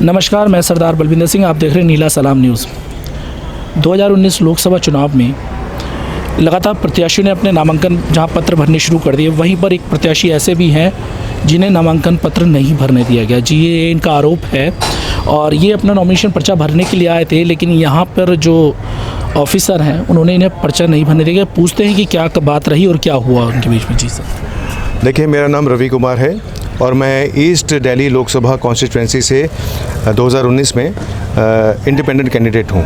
नमस्कार, मैं सरदार बलविंदर सिंह। आप देख रहे हैं नीला सलाम न्यूज़। 2019 लोकसभा चुनाव में लगातार प्रत्याशियों ने अपने नामांकन जहां पत्र भरने शुरू कर दिए, वहीं पर एक प्रत्याशी ऐसे भी हैं जिन्हें नामांकन पत्र नहीं भरने दिया गया। जी, ये इनका आरोप है और ये अपना नॉमिनेशन पर्चा भरने के लिए आए थे, लेकिन यहाँ पर जो ऑफिसर हैं उन्होंने इन्हें पर्चा नहीं भरने दिया। पूछते हैं कि क्या बात रही और क्या हुआ उनके बीच में। जी सर। देखिए, मेरा नाम रवि कुमार है और मैं ईस्ट दिल्ली लोकसभा कॉन्स्टिट्यूंसी से 2019 में इंडिपेंडेंट कैंडिडेट हूँ।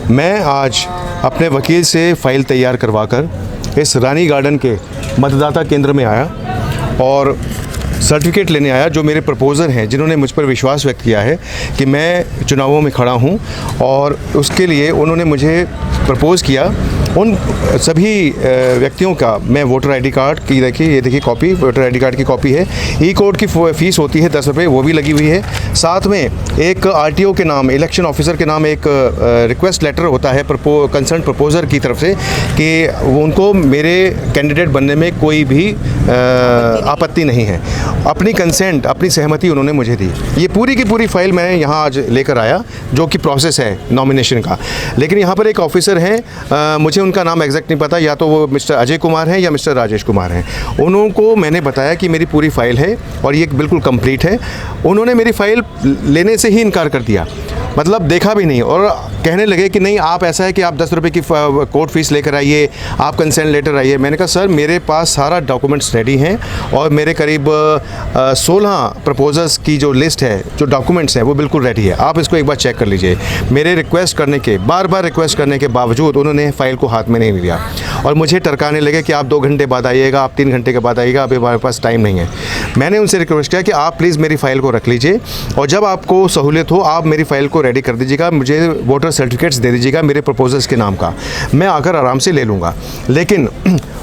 मैं आज अपने वकील से फ़ाइल तैयार करवाकर इस रानी गार्डन के मतदाता केंद्र में आया और सर्टिफिकेट लेने आया। जो मेरे प्रपोज़र हैं, जिन्होंने मुझ पर विश्वास व्यक्त किया है कि मैं चुनावों में खड़ा हूं, और उसके लिए उन्होंने मुझे प्रपोज़ किया। उन सभी व्यक्तियों का मैं वोटर आईडी कार्ड की, देखिए ये देखिए कॉपी, वोटर आईडी कार्ड की कॉपी है। ई कोड की फ़ीस होती है 10 रुपये, वो भी लगी हुई है। साथ में एक आरटीओ के नाम, इलेक्शन ऑफिसर के नाम एक रिक्वेस्ट लेटर होता है कंसर्न प्रपोज़र की तरफ से कि उनको मेरे कैंडिडेट बनने में कोई भी आपत्ति नहीं है। अपनी कंसेंट, अपनी सहमति उन्होंने मुझे दी। ये पूरी की पूरी फाइल मैं यहाँ आज लेकर आया, जो कि प्रोसेस है नॉमिनेशन का। लेकिन यहाँ पर एक ऑफिसर हैं, मुझे उनका नाम एग्जैक्ट नहीं पता, या तो वो मिस्टर अजय कुमार हैं या मिस्टर राजेश कुमार हैं। उनको मैंने बताया कि मेरी पूरी फाइल है और ये बिल्कुल कंप्लीट है। उन्होंने मेरी फाइल लेने से ही इनकार कर दिया, मतलब देखा भी नहीं, और कहने लगे कि नहीं, आप ऐसा है कि आप 10 रुपये की कोर्ट फीस लेकर आइए, आप कंसेंट लेटर आइए। मैंने कहा सर, मेरे पास सारा डॉक्यूमेंट्स रेडी हैं और मेरे करीब 16 प्रपोजल्स की जो लिस्ट है, जो डॉक्यूमेंट्स हैं, वो बिल्कुल रेडी है। आप इसको एक बार चेक कर लीजिए। मेरे रिक्वेस्ट करने के, बार बार रिक्वेस्ट करने के बावजूद उन्होंने फ़ाइल को हाथ में नहीं लिया और मुझे टरकाने लगे कि आप 2 घंटे बाद आइएगा, आप 3 घंटे के बाद आइएगा, अभी हमारे पास टाइम नहीं है। मैंने उनसे रिक्वेस्ट किया कि आप प्लीज़ मेरी फ़ाइल को रख लीजिए और जब आपको सहूलियत हो आप मेरी फ़ाइल को रेडी कर दीजिएगा, मुझे वोटर सर्टिफिकेट्स दे दीजिएगा मेरे प्रपोजल्स के नाम का, मैं आकर आराम से ले लूँगा। लेकिन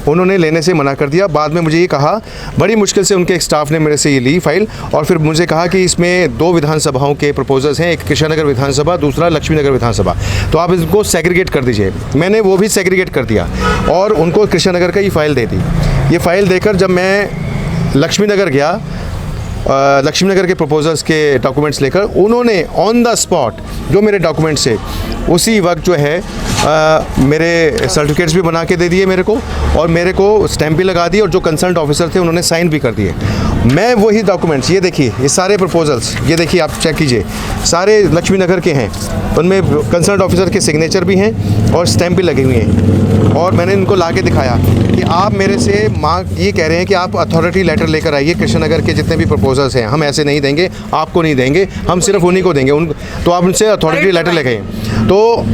उन्होंने लेने से मना कर दिया। बाद में मुझे ये कहा, बड़ी मुश्किल से उनके एक स्टाफ ने मेरे से ये ली फ़ाइल, और फिर मुझे कहा कि इसमें 2 विधानसभाओं के प्रपोजल्स हैं, एक कृष्णनगर विधानसभा, दूसरा लक्ष्मीनगर विधानसभा, तो आप इसको सेग्रीगेट कर दीजिए। मैंने वो भी सेग्रीगेट कर दिया और उनको कृष्णनगर का ही फ़ाइल दे दी। ये फ़ाइल देकर जब मैं लक्ष्मीनगर गया, लक्ष्मीनगर के प्रपोजल्स के डॉक्यूमेंट्स लेकर, उन्होंने ऑन द स्पॉट जो मेरे डॉक्यूमेंट्स थे उसी वक्त जो है मेरे सर्टिफिकेट्स भी बना के दे दिए मेरे को, और मेरे को स्टैम्प भी लगा दी, और जो कंसर्न ऑफिसर थे उन्होंने साइन भी कर दिए। मैं वही डॉक्यूमेंट्स, ये देखिए, ये सारे प्रपोजल्स, ये देखिए आप चेक कीजिए, सारे लक्ष्मीनगर के हैं। उनमें कंसर्न ऑफिसर के सिग्नेचर भी हैं और स्टैम्प भी लगे हुए हैं। और मैंने इनको ला के दिखाया कि आप मेरे से ये कह रहे हैं कि आप अथॉरिटी लेटर लेकर आइए, कृष्णनगर के जितने भी प्रपोजल्स हैं हम ऐसे नहीं देंगे, आपको नहीं देंगे, हम सिर्फ उन्हीं को देंगे। तो आप उनसे अथॉरिटी लेटर लेके आइए। तो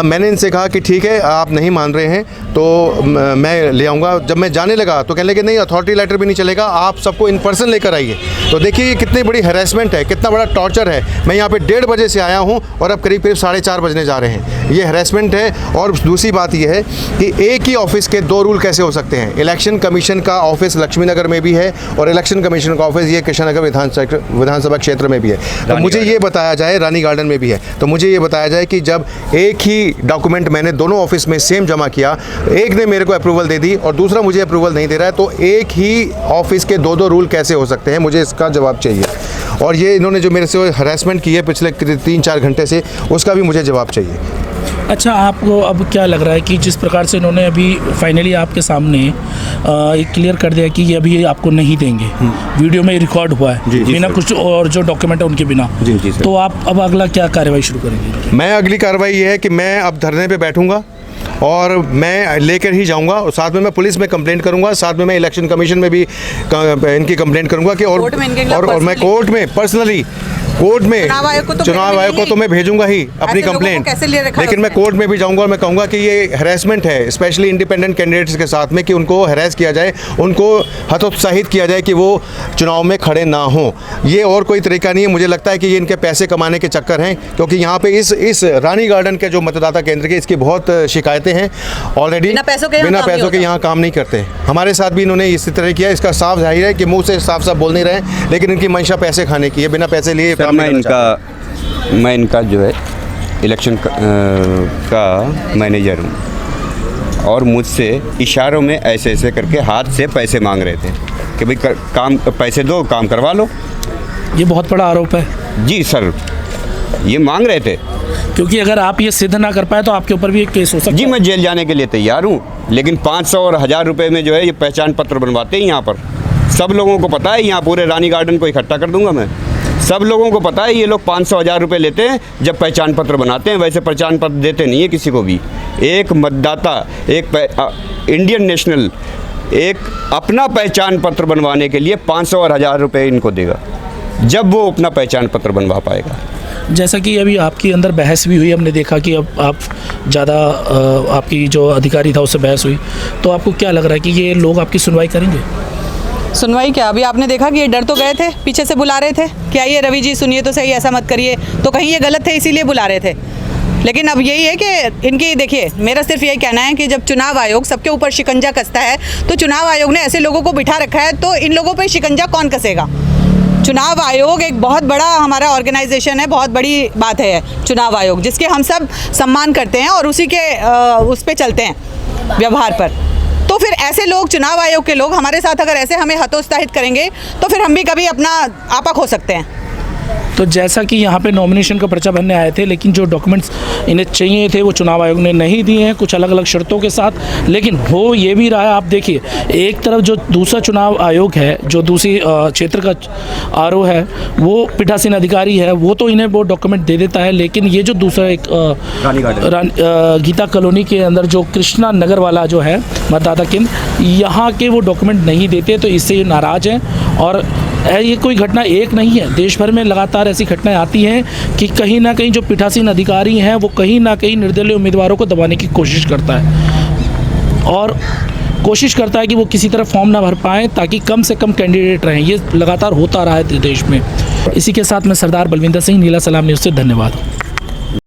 मैंने इनसे कहा कि ठीक है, आप नहीं मान रहे हैं तो मैं ले आऊँगा। जब मैं जाने लगा तो कहने लगे नहीं, अथॉरिटी लेटर भी नहीं चलेगा, आप सबको इन पर्सन लेकर आइए। तो देखिए ये कितनी बड़ी हैरेसमेंट है, कितना बड़ा टॉर्चर है। मैं यहाँ पे 1:30 बजे से आया हूँ और अब करीब 4:30 बजने जा रहे हैं। ये हैरेसमेंट है। और दूसरी बात ये है कि एक ही ऑफिस के 2 रूल कैसे हो सकते हैं। इलेक्शन कमीशन का ऑफिस लक्ष्मीनगर में भी है और इलेक्शन कमीशन का ऑफिस ये कृष्णनगर विधानसभा क्षेत्र में भी है। तो मुझे ये बताया जाए, रानी गार्डन में भी है, तो मुझे ये बताया जाए कि जब एक ही डॉक्यूमेंट मैंने दोनों ऑफिस में सेम जमा किया, एक ने मेरे को अप्रूवल दे दी और दूसरा मुझे अप्रूवल नहीं दे रहा है, तो एक ही ऑफिस के 2 रूल कैसे हो सकते हैं? मुझे इसका जवाब चाहिए। और ये इन्होंने जो मेरे से हरासमेंट की है पिछले 3-4 घंटे से, उसका भी मुझे जवाब चाहिए। अच्छा, आपको अब क्या लग रहा है कि जिस प्रकार से इन्होंने अभी फाइनली आपके सामने एक क्लियर कर दिया कि ये अभी आपको नहीं देंगे, वीडियो में रिकॉर्ड हुआ है बिना कुछ और जो डॉक्यूमेंट है उनके बिना, तो आप अब अगला क्या कार्रवाई शुरू करेंगे? मैं अगली कार्रवाई ये है कि मैं अब धरने पे बैठूंगा और मैं लेकर ही जाऊंगा, और साथ में मैं पुलिस में कंप्लेंट करूंगा, साथ में मैं इलेक्शन कमीशन में भी इनकी कंप्लेंट करूंगा कि और मैं कोर्ट में पर्सनली चुनाव आयोग को तो मैं भेजूंगा ही अपनी कंप्लेंट। लेकिन मैं कोर्ट में भी जाऊंगा और मैं कहूंगा कि ये हैरेसमेंट है, स्पेशली इंडिपेंडेंट कैंडिडेट्स के साथ में, कि उनको हैरेस किया जाए, उनको हतोत्साहित किया जाए कि वो चुनाव में खड़े ना हों। ये और कोई तरीका नहीं है। मुझे लगता है कि ये इनके पैसे कमाने के चक्कर हैं, क्योंकि यहाँ पे इस रानी गार्डन के जो मतदाता केंद्र के, इसकी बहुत शिकायतें हैं ऑलरेडी। बिना पैसों के यहाँ काम नहीं करते। हमारे साथ भी इन्होंने इसी तरह किया। इसका साफ जाहिर है कि मुँह से साफ बोल नहीं रहे, लेकिन इनकी मंशा पैसे खाने की है, बिना पैसे लिए। मैं इनका जो है इलेक्शन का मैनेजर हूँ और मुझसे इशारों में ऐसे करके हाथ से पैसे मांग रहे थे कि भाई काम पैसे दो, काम करवा लो। ये बहुत बड़ा आरोप है। जी सर, ये मांग रहे थे। क्योंकि अगर आप ये सिद्ध ना कर पाए तो आपके ऊपर भी एक केस हो सकता है। जी मैं जेल जाने के लिए तैयार हूँ, लेकिन 500 और 1000 रुपये में जो है ये पहचान पत्र बनवाते हैं यहाँ पर। सब लोगों को पता है, यहाँ पूरे रानी गार्डन को इकट्ठा कर दूंगा मैं। सब लोगों को पता है ये लोग 500-1000 रुपये लेते हैं जब पहचान पत्र बनाते हैं, वैसे पहचान पत्र देते नहीं है किसी को भी। एक मतदाता, एक इंडियन नेशनल एक अपना पहचान पत्र बनवाने के लिए 500 और 1000 रुपये इनको देगा, जब वो अपना पहचान पत्र बनवा पाएगा। जैसा कि अभी आपके अंदर बहस भी हुई, हमने देखा कि अब आप ज़्यादा आपकी जो अधिकारी था उससे बहस हुई, तो आपको क्या लग रहा है कि ये लोग आपकी सुनवाई करेंगे? सुनवाई क्या, अभी आपने देखा कि ये डर तो गए थे, पीछे से बुला रहे थे कि आइए रवि जी सुनिए तो सही, ऐसा मत करिए, तो कहीं ये गलत थे इसीलिए बुला रहे थे। लेकिन अब यही है कि इनकी, देखिए मेरा सिर्फ यही कहना है कि जब चुनाव आयोग सबके ऊपर शिकंजा कसता है, तो चुनाव आयोग ने ऐसे लोगों को बिठा रखा है, तो इन लोगों पर शिकंजा कौन कसेगा? चुनाव आयोग एक बहुत बड़ा हमारा ऑर्गेनाइजेशन है, बहुत बड़ी बात है चुनाव आयोग, जिसके हम सब सम्मान करते हैं और उसी के उस पर चलते हैं व्यवहार पर। तो फिर ऐसे लोग, चुनाव आयोग के लोग हमारे साथ अगर ऐसे हमें हतोत्साहित करेंगे तो फिर हम भी कभी अपना आपा खो सकते हैं। तो जैसा कि यहाँ पे नॉमिनेशन का पर्चा भरने आए थे, लेकिन जो डॉक्यूमेंट्स इन्हें चाहिए थे वो चुनाव आयोग ने नहीं दिए हैं, कुछ अलग अलग शर्तों के साथ। लेकिन हो ये भी रहा है, आप देखिए एक तरफ जो दूसरा चुनाव आयोग है, जो दूसरी क्षेत्र का आरओ है, वो पीठासीन अधिकारी है, वो तो इन्हें वो डॉक्यूमेंट दे देता है। लेकिन ये जो दूसरा एक गीता कॉलोनी के अंदर जो कृष्णा नगर वाला जो है मतदाता केंद्र, यहाँ के वो डॉक्यूमेंट नहीं देते, तो इससे ये नाराज़ हैं। और ये कोई घटना एक नहीं है, देश भर में लगातार ऐसी घटनाएं आती हैं कि कहीं ना कहीं जो पीठासीन अधिकारी हैं वो कहीं ना कहीं निर्दलीय उम्मीदवारों को दबाने की कोशिश करता है और कोशिश करता है कि वो किसी तरह फॉर्म ना भर पाएँ ताकि कम से कम कैंडिडेट रहें। ये लगातार होता रहा है देश में। इसी के साथ मैं सरदार बलविंदर सिंह, नीला सलाम न्यूज़ से धन्यवाद।